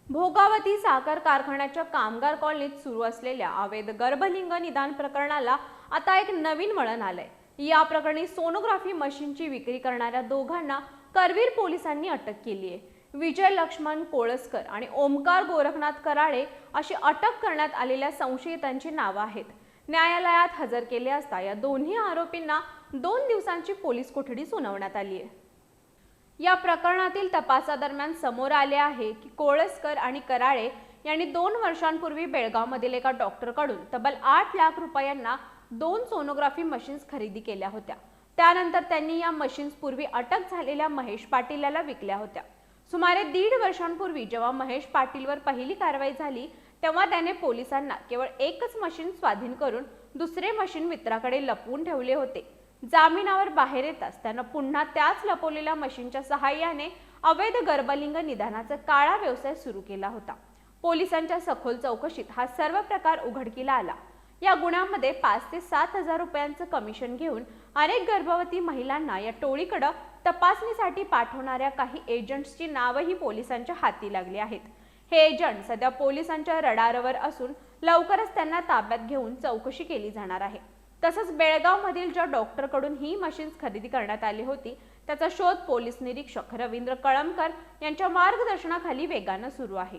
भोगावती साखर कारखान्याच्या कामगार कॉलनीत सुरू असलेल्या अवैध गर्भलिंग निदान प्रकरणाला आता एक नवीन वळण आलंय। या प्रकरणी सोनोग्राफी मशीनची विक्री करणाऱ्या दोघांना करवीर पोलिसांनी अटक केली आहे। विजय लक्ष्मण कोळसकर आणि ओमकार गोरखनाथ कराळे अशी अटक करण्यात आलेल्या संशयितांची नावे आहेत। न्यायालयात हजर केले असता या दोन्ही आरोपींना 2 दिवसांची पोलीस कोठडी सुनावण्यात आली आहे। या प्रकरणातील तपासादरम्यान समोर आले आहे की कोळसकर आणि कराळे यांनी 2 वर्षांपूर्वी बेळगावमधील एका डॉक्टरकडून तब्बल 8 लाख रुपयांना 2 सोनोग्राफी मशीन्स खरेदी केल्या होत्या। त्यानंतर त्यांनी या मशीन्स पूर्वी अटक झालेल्या महेश पाटील याला विकल्या होत्या। सुमारे 1.5 वर्षांपूर्वी जेव्हा महेश पाटीलवर पहिली कारवाई झाली तेव्हा त्याने पोलिसांना केवळ एकच मशीन स्वाधीन करून दुसरे मशीन मित्राकडे लपवून ठेवले होते। जामिनावर बाहेर येताच त्यानं पुन्हा त्याच लपवलेल्या मशीनच्या सहाय्याने अवैध गर्भलिंग निदानाचा काळा व्यवसाय सुरू केला होता। पोलिसांच्या सखोल चौकशीत हा सर्व प्रकार उघडकीला आला। या गुन्ह्यामध्ये 5 ते 7 हजार रुपयांचं कमिशन घेऊन अनेक गर्भवती महिलांना या टोळीकडे तपासणीसाठी पाठवणाऱ्या काही एजंट्सची नावही पोलिसांच्या हाती लागली आहेत। हे एजंट सध्या पोलिसांच्या रडारवर असून लवकरच त्यांना ताब्यात घेऊन चौकशी केली जाणार आहे। तसंच बेळगावमधील ज्या डॉक्टरकडून ही मशीन्स खरेदी करण्यात आली होती त्याचा शोध पोलीस निरीक्षक रवींद्र कळमकर यांच्या मार्गदर्शनाखाली वेगाने सुरू आहे।